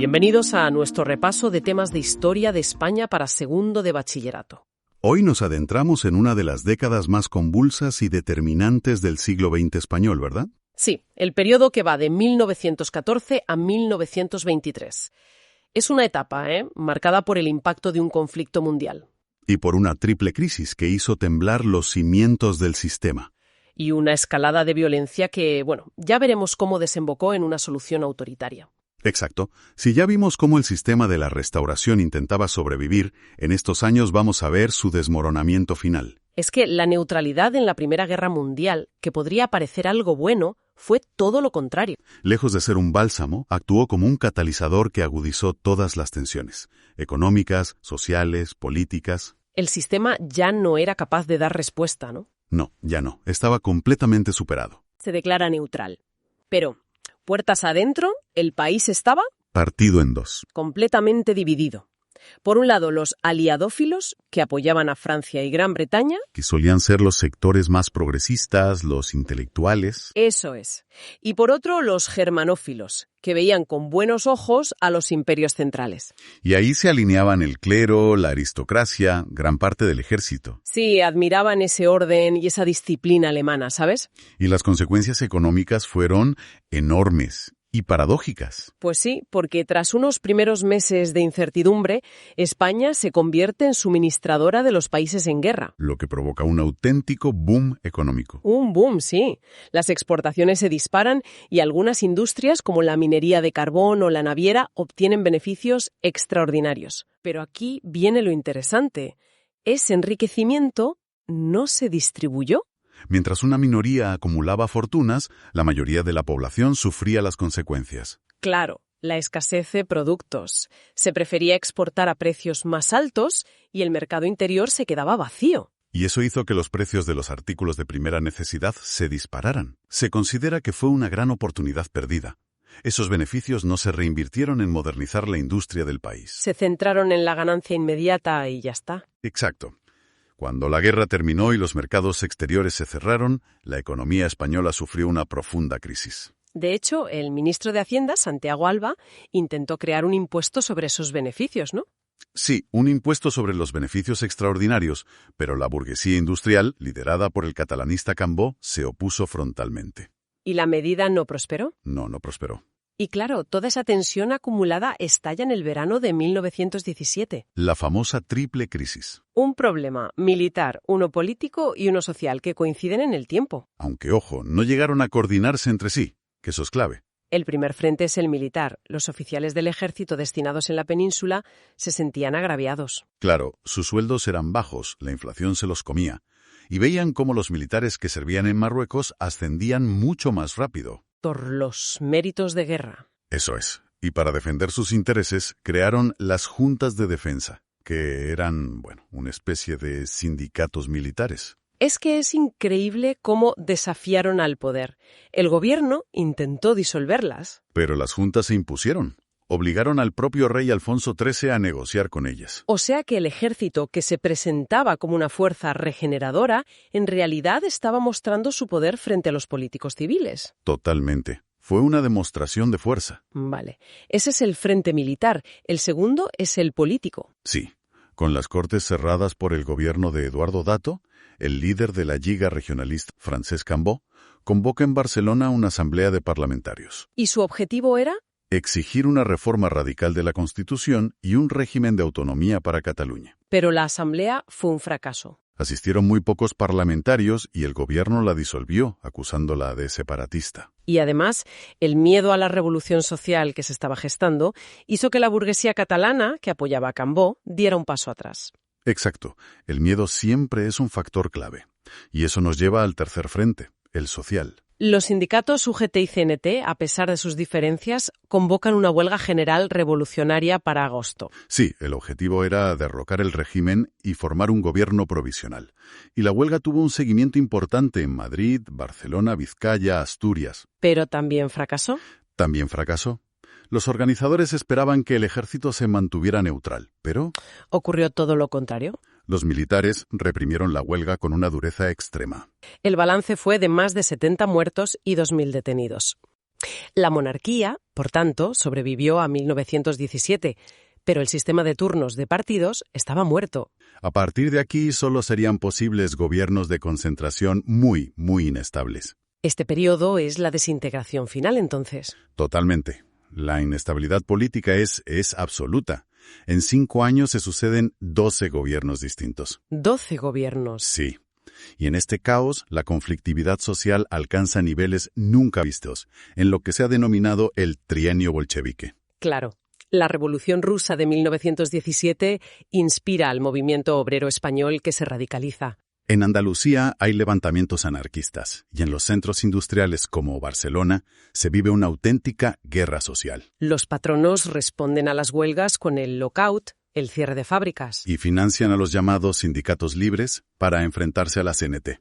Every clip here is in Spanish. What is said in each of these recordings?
Bienvenidos a nuestro repaso de temas de historia de España para segundo de bachillerato. Hoy nos adentramos en una de las décadas más convulsas y determinantes del siglo XX español, ¿verdad? Sí, el periodo que va de 1914 a 1923. Es una etapa, marcada por el impacto de un conflicto mundial. Y por una triple crisis que hizo temblar los cimientos del sistema. Y una escalada de violencia que, ya veremos cómo desembocó en una solución autoritaria. Exacto. Si ya vimos cómo el sistema de la Restauración intentaba sobrevivir, en estos años vamos a ver su desmoronamiento final. Es que la neutralidad en la Primera Guerra Mundial, que podría parecer algo bueno, fue todo lo contrario. Lejos de ser un bálsamo, actuó como un catalizador que agudizó todas las tensiones, económicas, sociales, políticas. El sistema ya no era capaz de dar respuesta, ¿no? No, ya no. Estaba completamente superado. Se declara neutral. Pero, puertas adentro, el país estaba partido en dos. Completamente dividido. Por un lado, los aliadófilos, que apoyaban a Francia y Gran Bretaña. Que solían ser los sectores más progresistas, los intelectuales. Eso es. Y por otro, los germanófilos, que veían con buenos ojos a los imperios centrales. Y ahí se alineaban el clero, la aristocracia, gran parte del ejército. Sí, admiraban ese orden y esa disciplina alemana, ¿sabes? Y las consecuencias económicas fueron enormes. Y paradójicas. Pues sí, porque tras unos primeros meses de incertidumbre, España se convierte en suministradora de los países en guerra. Lo que provoca un auténtico boom económico. Un boom, sí. Las exportaciones se disparan y algunas industrias, como la minería de carbón o la naviera, obtienen beneficios extraordinarios. Pero aquí viene lo interesante. Ese enriquecimiento no se distribuyó. Mientras una minoría acumulaba fortunas, la mayoría de la población sufría las consecuencias. Claro, la escasez de productos. Se prefería exportar a precios más altos y el mercado interior se quedaba vacío. Y eso hizo que los precios de los artículos de primera necesidad se dispararan. Se considera que fue una gran oportunidad perdida. Esos beneficios no se reinvirtieron en modernizar la industria del país. Se centraron en la ganancia inmediata y ya está. Exacto. Cuando la guerra terminó y los mercados exteriores se cerraron, la economía española sufrió una profunda crisis. De hecho, el ministro de Hacienda, Santiago Alba, intentó crear un impuesto sobre esos beneficios, ¿no? Sí, un impuesto sobre los beneficios extraordinarios, pero la burguesía industrial, liderada por el catalanista Cambó, se opuso frontalmente. ¿Y la medida no prosperó? No prosperó. Y claro, toda esa tensión acumulada estalla en el verano de 1917. La famosa triple crisis. Un problema militar, uno político y uno social que coinciden en el tiempo. Aunque, ojo, no llegaron a coordinarse entre sí, que eso es clave. El primer frente es el militar. Los oficiales del ejército destinados en la península se sentían agraviados. Claro, sus sueldos eran bajos, la inflación se los comía, y veían cómo los militares que servían en Marruecos ascendían mucho más rápido. Por los méritos de guerra. Eso es. Y para defender sus intereses, crearon las juntas de defensa, que eran, una especie de sindicatos militares. Es que es increíble cómo desafiaron al poder. El gobierno intentó disolverlas. Pero las juntas se impusieron. Obligaron al propio rey Alfonso XIII a negociar con ellas. O sea que el ejército, que se presentaba como una fuerza regeneradora, en realidad estaba mostrando su poder frente a los políticos civiles. Totalmente. Fue una demostración de fuerza. Vale. Ese es el frente militar. El segundo es el político. Sí. Con las cortes cerradas por el gobierno de Eduardo Dato, el líder de la Lliga Regionalista, Francesc Cambó, convoca en Barcelona una asamblea de parlamentarios. ¿Y su objetivo era? Exigir una reforma radical de la Constitución y un régimen de autonomía para Cataluña. Pero la asamblea fue un fracaso. Asistieron muy pocos parlamentarios y el gobierno la disolvió, acusándola de separatista. Y además, el miedo a la revolución social que se estaba gestando hizo que la burguesía catalana, que apoyaba a Cambó, diera un paso atrás. Exacto. El miedo siempre es un factor clave. Y eso nos lleva al tercer frente, el social. Los sindicatos UGT y CNT, a pesar de sus diferencias, convocan una huelga general revolucionaria para agosto. Sí, el objetivo era derrocar el régimen y formar un gobierno provisional. Y la huelga tuvo un seguimiento importante en Madrid, Barcelona, Vizcaya, Asturias. ¿Pero también fracasó? También fracasó. Los organizadores esperaban que el ejército se mantuviera neutral, pero ¿ocurrió todo lo contrario? Los militares reprimieron la huelga con una dureza extrema. El balance fue de más de 70 muertos y 2.000 detenidos. La monarquía, por tanto, sobrevivió a 1917, pero el sistema de turnos de partidos estaba muerto. A partir de aquí solo serían posibles gobiernos de concentración muy, muy inestables. Este periodo es la desintegración final, entonces. Totalmente. La inestabilidad política es absoluta. En 5 años se suceden 12 gobiernos distintos. 12 gobiernos. Sí. Y en este caos, la conflictividad social alcanza niveles nunca vistos, en lo que se ha denominado el trienio bolchevique. Claro. La Revolución Rusa de 1917 inspira al movimiento obrero español que se radicaliza. En Andalucía hay levantamientos anarquistas, y en los centros industriales como Barcelona se vive una auténtica guerra social. Los patronos responden a las huelgas con el lockout, el cierre de fábricas. Y financian a los llamados sindicatos libres para enfrentarse a la CNT.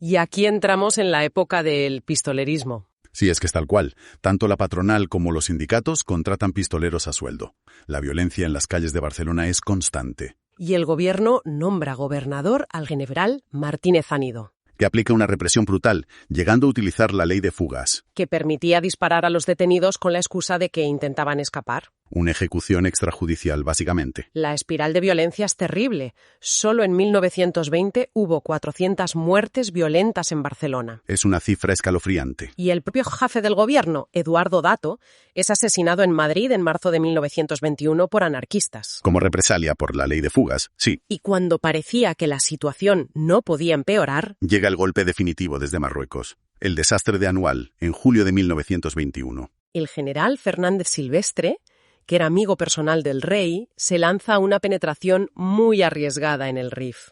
Y aquí entramos en la época del pistolerismo. Sí, es que es tal cual. Tanto la patronal como los sindicatos contratan pistoleros a sueldo. La violencia en las calles de Barcelona es constante. Y el gobierno nombra gobernador al general Martínez Anido, que aplica una represión brutal, llegando a utilizar la ley de fugas, que permitía disparar a los detenidos con la excusa de que intentaban escapar. Una ejecución extrajudicial, básicamente. La espiral de violencia es terrible. Solo en 1920 hubo 400 muertes violentas en Barcelona. Es una cifra escalofriante. Y el propio jefe del gobierno, Eduardo Dato, es asesinado en Madrid en marzo de 1921 por anarquistas. Como represalia por la ley de fugas, sí. Y cuando parecía que la situación no podía empeorar, llega el golpe definitivo desde Marruecos. El desastre de Anual, en julio de 1921. El general Fernández Silvestre, que era amigo personal del rey, se lanza a una penetración muy arriesgada en el Rif.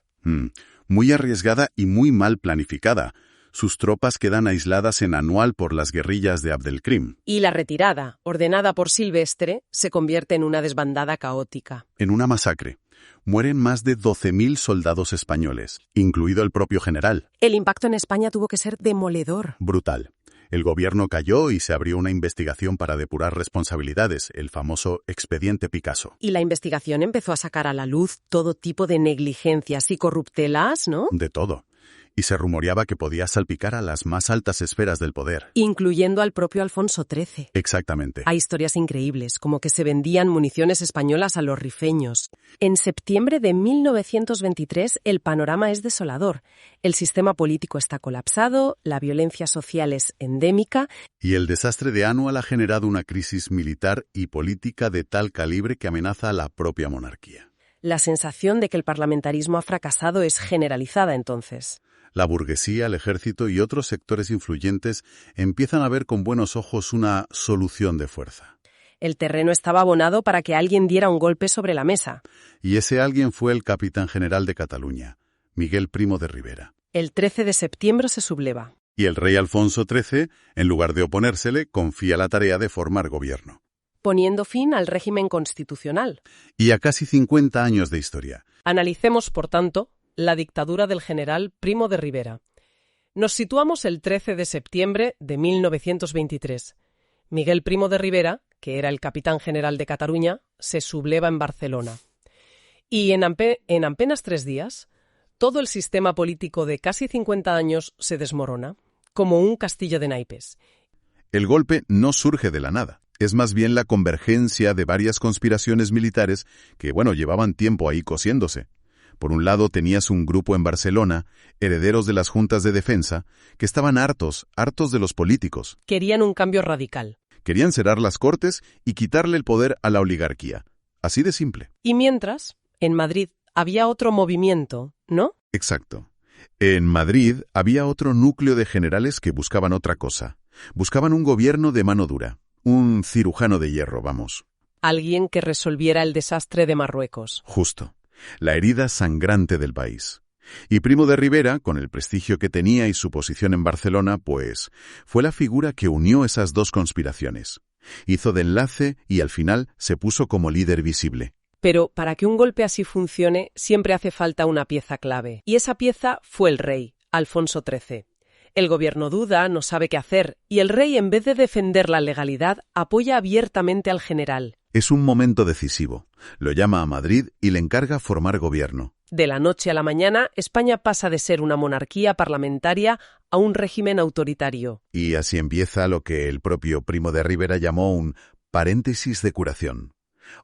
Muy arriesgada y muy mal planificada. Sus tropas quedan aisladas en Anual por las guerrillas de Abdelkrim. Y la retirada, ordenada por Silvestre, se convierte en una desbandada caótica. En una masacre. Mueren más de 12.000 soldados españoles, incluido el propio general. El impacto en España tuvo que ser demoledor. Brutal. El gobierno cayó y se abrió una investigación para depurar responsabilidades, el famoso expediente Picasso. Y la investigación empezó a sacar a la luz todo tipo de negligencias y corruptelas, ¿no? De todo. Y se rumoreaba que podía salpicar a las más altas esferas del poder. Incluyendo al propio Alfonso XIII. Exactamente. Hay historias increíbles, como que se vendían municiones españolas a los rifeños. En septiembre de 1923 el panorama es desolador. El sistema político está colapsado, la violencia social es endémica. Y el desastre de Anual ha generado una crisis militar y política de tal calibre que amenaza a la propia monarquía. La sensación de que el parlamentarismo ha fracasado es generalizada entonces. La burguesía, el ejército y otros sectores influyentes empiezan a ver con buenos ojos una solución de fuerza. El terreno estaba abonado para que alguien diera un golpe sobre la mesa. Y ese alguien fue el capitán general de Cataluña, Miguel Primo de Rivera. El 13 de septiembre se subleva. Y el rey Alfonso XIII, en lugar de oponérsele, confía la tarea de formar gobierno. Poniendo fin al régimen constitucional. Y a casi 50 años de historia. Analicemos, por tanto, la dictadura del general Primo de Rivera. Nos situamos el 13 de septiembre de 1923. Miguel Primo de Rivera, que era el capitán general de Cataluña, se subleva en Barcelona. Y en apenas 3 días, todo el sistema político de casi 50 años se desmorona, como un castillo de naipes. El golpe no surge de la nada. Es más bien la convergencia de varias conspiraciones militares que, llevaban tiempo ahí cosiéndose. Por un lado tenías un grupo en Barcelona, herederos de las juntas de defensa, que estaban hartos de los políticos. Querían un cambio radical. Querían cerrar las cortes y quitarle el poder a la oligarquía. Así de simple. Y mientras, en Madrid había otro movimiento, ¿no? Exacto. En Madrid había otro núcleo de generales que buscaban otra cosa. Buscaban un gobierno de mano dura. Un cirujano de hierro, vamos. Alguien que resolviera el desastre de Marruecos. Justo. La herida sangrante del país. Y Primo de Rivera, con el prestigio que tenía y su posición en Barcelona, pues, fue la figura que unió esas dos conspiraciones. Hizo de enlace y al final se puso como líder visible. Pero para que un golpe así funcione, siempre hace falta una pieza clave. Y esa pieza fue el rey, Alfonso XIII. El gobierno duda, no sabe qué hacer, y el rey, en vez de defender la legalidad, apoya abiertamente al general. Es un momento decisivo. Lo llama a Madrid y le encarga formar gobierno. De la noche a la mañana, España pasa de ser una monarquía parlamentaria a un régimen autoritario. Y así empieza lo que el propio Primo de Rivera llamó un paréntesis de curación.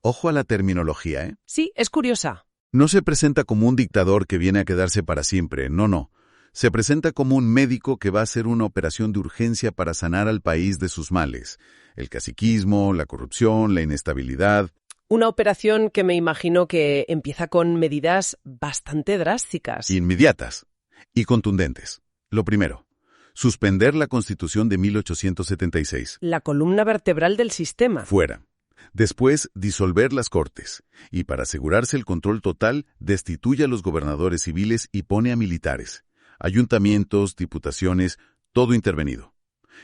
Ojo a la terminología, ¿eh? Sí, es curiosa. No se presenta como un dictador que viene a quedarse para siempre, no. Se presenta como un médico que va a hacer una operación de urgencia para sanar al país de sus males. El caciquismo, la corrupción, la inestabilidad. Una operación que me imagino que empieza con medidas bastante drásticas. Inmediatas y contundentes. Lo primero, suspender la Constitución de 1876. La columna vertebral del sistema. Fuera. Después, disolver las Cortes. Y para asegurarse el control total, destituye a los gobernadores civiles y pone a militares. Ayuntamientos, diputaciones, todo intervenido.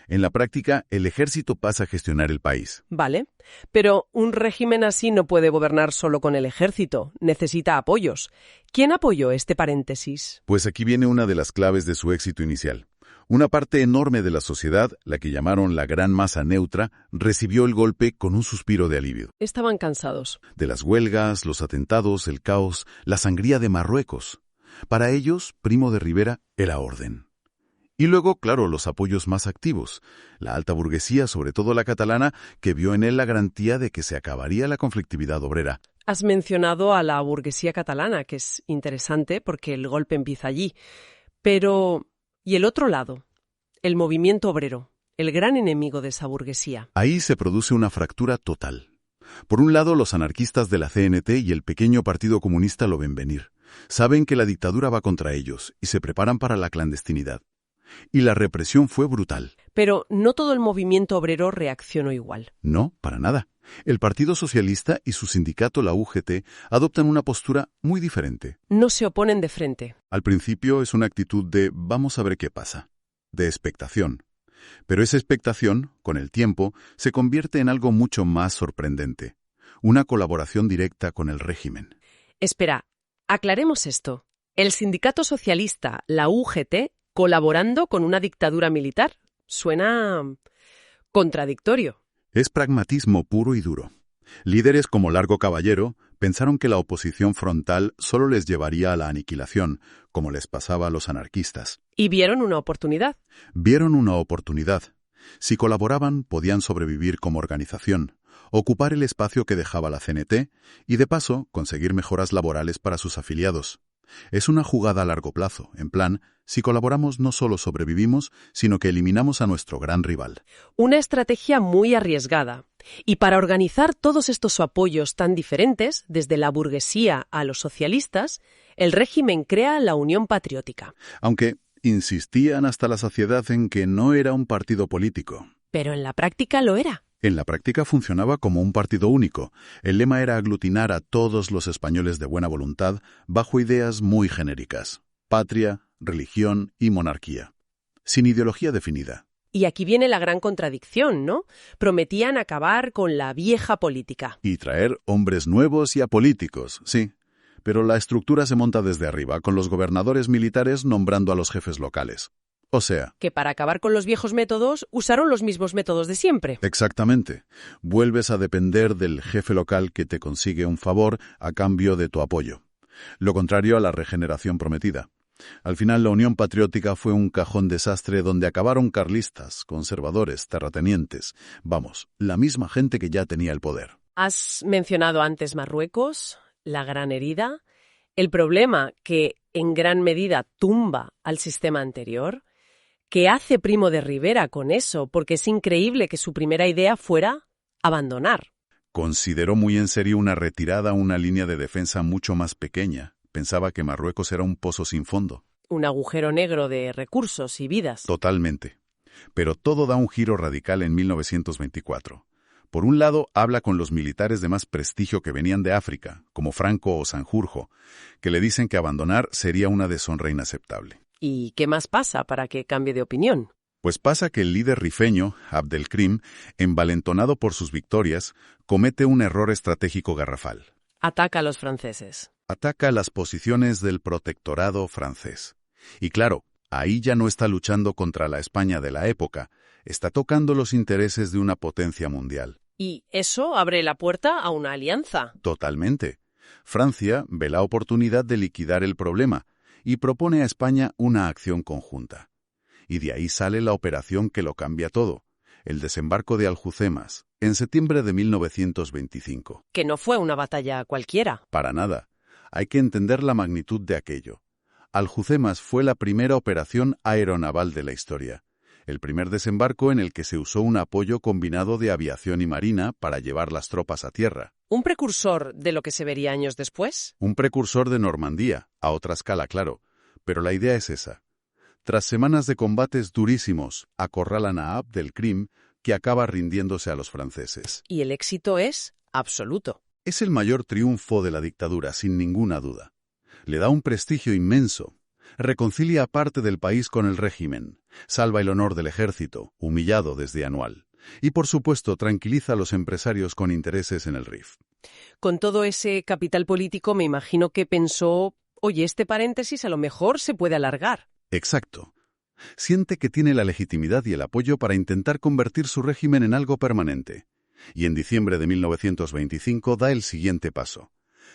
En la práctica, el ejército pasa a gestionar el país. Vale, pero un régimen así no puede gobernar solo con el ejército, necesita apoyos. ¿Quién apoyó este paréntesis? Pues aquí viene una de las claves de su éxito inicial. Una parte enorme de la sociedad, la que llamaron la gran masa neutra, recibió el golpe con un suspiro de alivio. Estaban cansados. De las huelgas, los atentados, el caos, la sangría de Marruecos. Para ellos, Primo de Rivera era orden. Y luego, claro, los apoyos más activos. La alta burguesía, sobre todo la catalana, que vio en él la garantía de que se acabaría la conflictividad obrera. Has mencionado a la burguesía catalana, que es interesante porque el golpe empieza allí. Pero, ¿y el otro lado? El movimiento obrero, el gran enemigo de esa burguesía. Ahí se produce una fractura total. Por un lado, los anarquistas de la CNT y el pequeño Partido Comunista lo ven venir. Saben que la dictadura va contra ellos y se preparan para la clandestinidad. Y la represión fue brutal. Pero no todo el movimiento obrero reaccionó igual. No, para nada. El Partido Socialista y su sindicato, la UGT, adoptan una postura muy diferente. No se oponen de frente. Al principio es una actitud de vamos a ver qué pasa, de expectación. Pero esa expectación, con el tiempo, se convierte en algo mucho más sorprendente. Una colaboración directa con el régimen. Espera, aclaremos esto. El sindicato socialista, la UGT, colaborando con una dictadura militar. Suena contradictorio. Es pragmatismo puro y duro. Líderes como Largo Caballero pensaron que la oposición frontal solo les llevaría a la aniquilación, como les pasaba a los anarquistas. Y vieron una oportunidad. Vieron una oportunidad. Si colaboraban, podían sobrevivir como organización, ocupar el espacio que dejaba la CNT y, de paso, conseguir mejoras laborales para sus afiliados. Es una jugada a largo plazo, en plan, si colaboramos no solo sobrevivimos, sino que eliminamos a nuestro gran rival. Una estrategia muy arriesgada. Y para organizar todos estos apoyos tan diferentes, desde la burguesía a los socialistas, el régimen crea la Unión Patriótica. Aunque insistían hasta la saciedad en que no era un partido político. Pero en la práctica lo era. En la práctica funcionaba como un partido único. El lema era aglutinar a todos los españoles de buena voluntad bajo ideas muy genéricas: patria, religión y monarquía. Sin ideología definida. Y aquí viene la gran contradicción, ¿no? Prometían acabar con la vieja política. Y traer hombres nuevos y apolíticos, sí. Pero la estructura se monta desde arriba, con los gobernadores militares nombrando a los jefes locales. O sea, que para acabar con los viejos métodos, usaron los mismos métodos de siempre. Exactamente. Vuelves a depender del jefe local que te consigue un favor a cambio de tu apoyo. Lo contrario a la regeneración prometida. Al final, la Unión Patriótica fue un cajón desastre donde acabaron carlistas, conservadores, terratenientes. Vamos, la misma gente que ya tenía el poder. Has mencionado antes Marruecos, la gran herida, el problema que en gran medida tumba al sistema anterior. ¿Qué hace Primo de Rivera con eso? Porque es increíble que su primera idea fuera abandonar. Consideró muy en serio una retirada a una línea de defensa mucho más pequeña. Pensaba que Marruecos era un pozo sin fondo. Un agujero negro de recursos y vidas. Totalmente. Pero todo da un giro radical en 1924. Por un lado, habla con los militares de más prestigio que venían de África, como Franco o Sanjurjo, que le dicen que abandonar sería una deshonra inaceptable. ¿Y qué más pasa para que cambie de opinión? Pues pasa que el líder rifeño, Abdelkrim, envalentonado por sus victorias, comete un error estratégico garrafal. Ataca a los franceses. Ataca las posiciones del protectorado francés. Y claro, ahí ya no está luchando contra la España de la época, está tocando los intereses de una potencia mundial. Y eso abre la puerta a una alianza. Totalmente. Francia ve la oportunidad de liquidar el problema y propone a España una acción conjunta. Y de ahí sale la operación que lo cambia todo, el desembarco de Alhucemas, en septiembre de 1925. Que no fue una batalla cualquiera. Para nada. Hay que entender la magnitud de aquello. Alhucemas fue la primera operación aeronaval de la historia. El primer desembarco en el que se usó un apoyo combinado de aviación y marina para llevar las tropas a tierra. ¿Un precursor de lo que se vería años después? Un precursor de Normandía, a otra escala, claro. Pero la idea es esa. Tras semanas de combates durísimos, acorralan a Abd el-Krim, que acaba rindiéndose a los franceses. Y el éxito es absoluto. Es el mayor triunfo de la dictadura, sin ninguna duda. Le da un prestigio inmenso. Reconcilia parte del país con el régimen, salva el honor del ejército, humillado desde Anual, y por supuesto tranquiliza a los empresarios con intereses en el Rif. Con todo ese capital político me imagino que pensó, oye, este paréntesis a lo mejor se puede alargar. Exacto. Siente que tiene la legitimidad y el apoyo para intentar convertir su régimen en algo permanente. Y en diciembre de 1925 da el siguiente paso.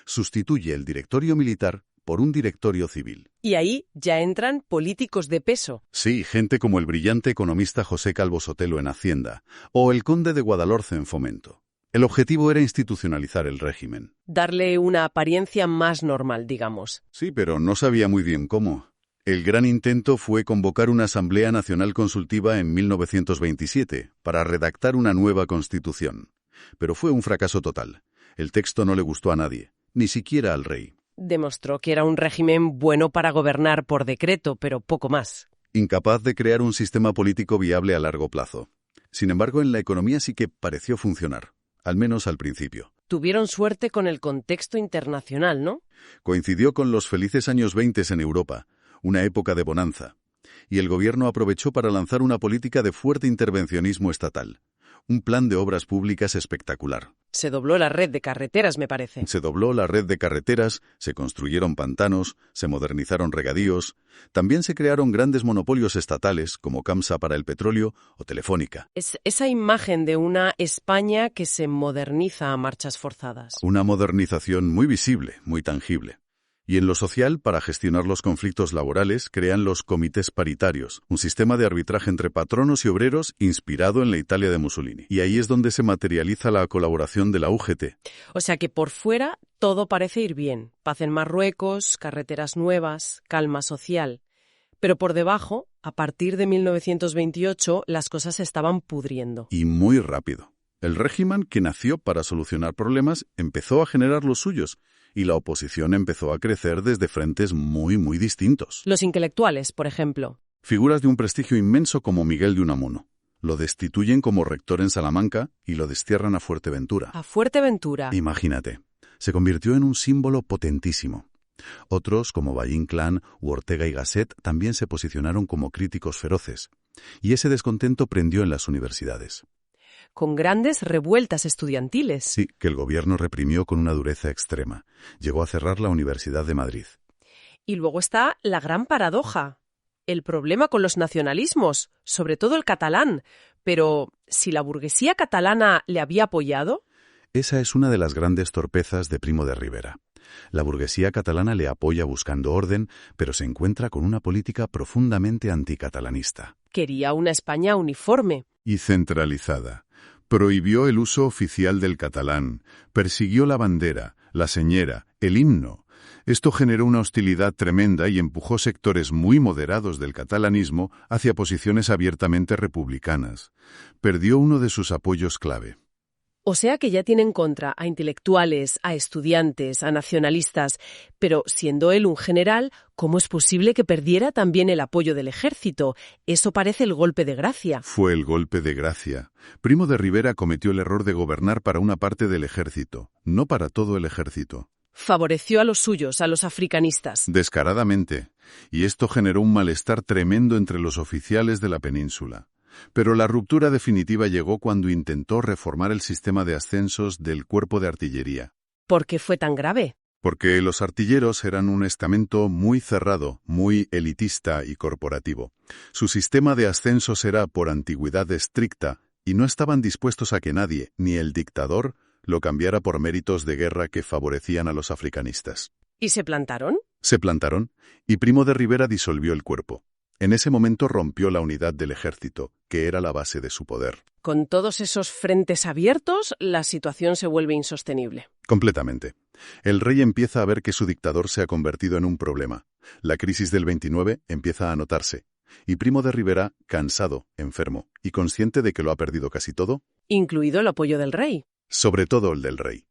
Sustituye el directorio militar por un directorio civil. Y ahí ya entran políticos de peso. Sí, gente como el brillante economista José Calvo Sotelo en Hacienda, o el conde de Guadalhorce en Fomento. El objetivo era institucionalizar el régimen. Darle una apariencia más normal, digamos. Sí, pero no sabía muy bien cómo. El gran intento fue convocar una Asamblea Nacional Consultiva en 1927 para redactar una nueva constitución. Pero fue un fracaso total. El texto no le gustó a nadie, ni siquiera al rey. Demostró que era un régimen bueno para gobernar por decreto, pero poco más. Incapaz de crear un sistema político viable a largo plazo. Sin embargo, en la economía sí que pareció funcionar, al menos al principio. Tuvieron suerte con el contexto internacional, ¿no? Coincidió con los felices años 20 en Europa, una época de bonanza, y el gobierno aprovechó para lanzar una política de fuerte intervencionismo estatal. Un plan de obras públicas espectacular. Se dobló la red de carreteras, me parece. Se dobló la red de carreteras, se construyeron pantanos, se modernizaron regadíos. También se crearon grandes monopolios estatales, como Camsa para el petróleo o Telefónica. Es esa imagen de una España que se moderniza a marchas forzadas. Una modernización muy visible, muy tangible. Y en lo social, para gestionar los conflictos laborales, crean los comités paritarios, un sistema de arbitraje entre patronos y obreros inspirado en la Italia de Mussolini. Y ahí es donde se materializa la colaboración de la UGT. O sea que por fuera todo parece ir bien. Paz en Marruecos, carreteras nuevas, calma social. Pero por debajo, a partir de 1928, las cosas se estaban pudriendo. Y muy rápido. El régimen, que nació para solucionar problemas, empezó a generar los suyos. Y la oposición empezó a crecer desde frentes muy distintos. Los intelectuales, por ejemplo. Figuras de un prestigio inmenso como Miguel de Unamuno. Lo destituyen como rector en Salamanca y lo destierran a Fuerteventura. A Fuerteventura. Imagínate. Se convirtió en un símbolo potentísimo. Otros, como Valle-Inclán u Ortega y Gasset, también se posicionaron como críticos feroces. Y ese descontento prendió en las universidades. Con grandes revueltas estudiantiles. Sí, que el gobierno reprimió con una dureza extrema. Llegó a cerrar la Universidad de Madrid. Y luego está la gran paradoja. El problema con los nacionalismos, sobre todo el catalán. Pero, ¿si la burguesía catalana le había apoyado? Esa es una de las grandes torpezas de Primo de Rivera. La burguesía catalana le apoya buscando orden, pero se encuentra con una política profundamente anticatalanista. Quería una España uniforme. Y centralizada. Prohibió el uso oficial del catalán, persiguió la bandera, la señera, el himno. Esto generó una hostilidad tremenda y empujó sectores muy moderados del catalanismo hacia posiciones abiertamente republicanas. Perdió uno de sus apoyos clave. O sea que ya tiene en contra a intelectuales, a estudiantes, a nacionalistas, pero siendo él un general, ¿cómo es posible que perdiera también el apoyo del ejército? Eso parece el golpe de gracia. Fue el golpe de gracia. Primo de Rivera cometió el error de gobernar para una parte del ejército, no para todo el ejército. Favoreció a los suyos, a los africanistas. Descaradamente. Y esto generó un malestar tremendo entre los oficiales de la península. Pero la ruptura definitiva llegó cuando intentó reformar el sistema de ascensos del cuerpo de artillería. ¿Por qué fue tan grave? Porque los artilleros eran un estamento muy cerrado, muy elitista y corporativo. Su sistema de ascensos era por antigüedad estricta y no estaban dispuestos a que nadie, ni el dictador, lo cambiara por méritos de guerra que favorecían a los africanistas. ¿Y se plantaron? Se plantaron, y Primo de Rivera disolvió el cuerpo. En ese momento rompió la unidad del ejército, que era la base de su poder. Con todos esos frentes abiertos, la situación se vuelve insostenible. Completamente. El rey empieza a ver que su dictador se ha convertido en un problema. La crisis del 29 empieza a notarse. Y Primo de Rivera, cansado, enfermo y consciente de que lo ha perdido casi todo, Incluido el apoyo del rey. sobre todo el del rey,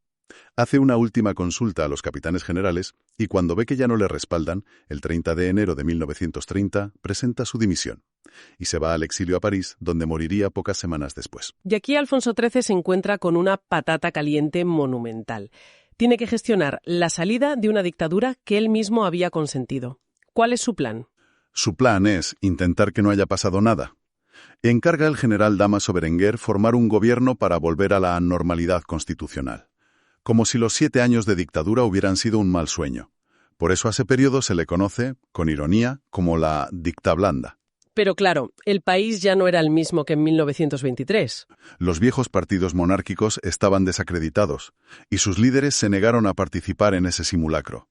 hace una última consulta a los capitanes generales y cuando ve que ya no le respaldan, el 30 de enero de 1930 presenta su dimisión y se va al exilio a París, donde moriría pocas semanas después. Y aquí Alfonso XIII se encuentra con una patata caliente monumental. Tiene que gestionar la salida de una dictadura que él mismo había consentido. ¿Cuál es su plan? Su plan es intentar que no haya pasado nada. Encarga al general Dámaso Berenguer formar un gobierno para volver a la normalidad constitucional. Como si los 7 años de dictadura hubieran sido un mal sueño. Por eso a ese periodo se le conoce, con ironía, como la dictablanda. Pero claro, el país ya no era el mismo que en 1923. Los viejos partidos monárquicos estaban desacreditados, y sus líderes se negaron a participar en ese simulacro.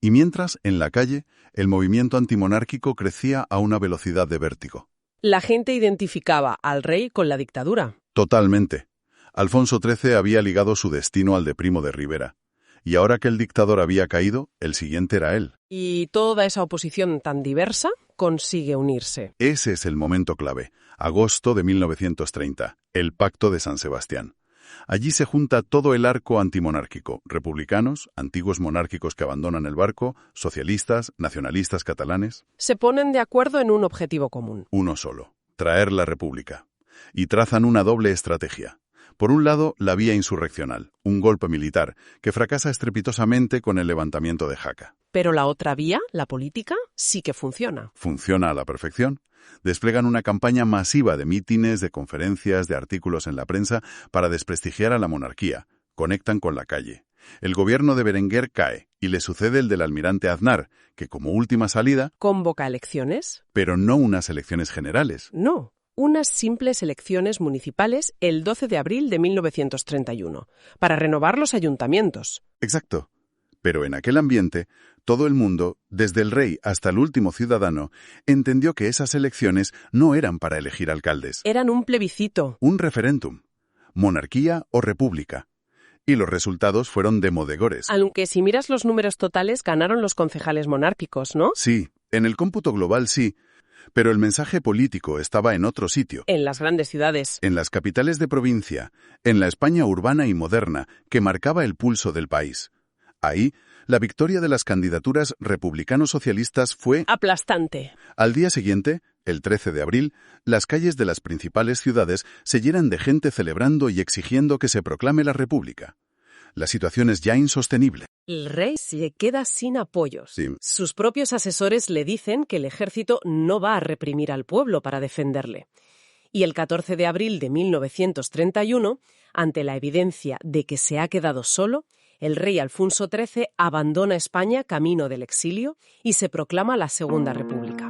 Y mientras, en la calle, el movimiento antimonárquico crecía a una velocidad de vértigo. La gente identificaba al rey con la dictadura. Totalmente. Alfonso XIII había ligado su destino al de Primo de Rivera. Y ahora que el dictador había caído, el siguiente era él. Y toda esa oposición tan diversa consigue unirse. Ese es el momento clave. Agosto de 1930. El Pacto de San Sebastián. Allí se junta todo el arco antimonárquico, republicanos, antiguos monárquicos que abandonan el barco, socialistas, nacionalistas catalanes. Se ponen de acuerdo en un objetivo común. Uno solo, traer la república. Y trazan una doble estrategia. Por un lado, la vía insurreccional, un golpe militar, que fracasa estrepitosamente con el levantamiento de Jaca. Pero la otra vía, la política, sí que funciona. Funciona a la perfección. Desplegan una campaña masiva de mítines, de conferencias, de artículos en la prensa para desprestigiar a la monarquía. Conectan con la calle. El gobierno de Berenguer cae y le sucede el del almirante Aznar, que como última salida... ¿Convoca elecciones? Pero no unas elecciones generales. No, unas simples elecciones municipales el 12 de abril de 1931, para renovar los ayuntamientos. Exacto. Pero en aquel ambiente, todo el mundo, desde el rey hasta el último ciudadano, entendió que esas elecciones no eran para elegir alcaldes. Eran un plebiscito. Un referéndum. Monarquía o república. Y los resultados fueron demodegores. Aunque si miras los números totales, ganaron los concejales monárquicos, ¿no? Sí, en el cómputo global sí, pero el mensaje político estaba en otro sitio. En las grandes ciudades. En las capitales de provincia, en la España urbana y moderna, que marcaba el pulso del país. Ahí, la victoria de las candidaturas republicano-socialistas fue... aplastante. Al día siguiente, el 13 de abril, las calles de las principales ciudades se llenan de gente celebrando y exigiendo que se proclame la República. La situación es ya insostenible. El rey se queda sin apoyos. Sí. Sus propios asesores le dicen que el ejército no va a reprimir al pueblo para defenderle. Y el 14 de abril de 1931, ante la evidencia de que se ha quedado solo, el rey Alfonso XIII abandona España camino del exilio y se proclama la Segunda República.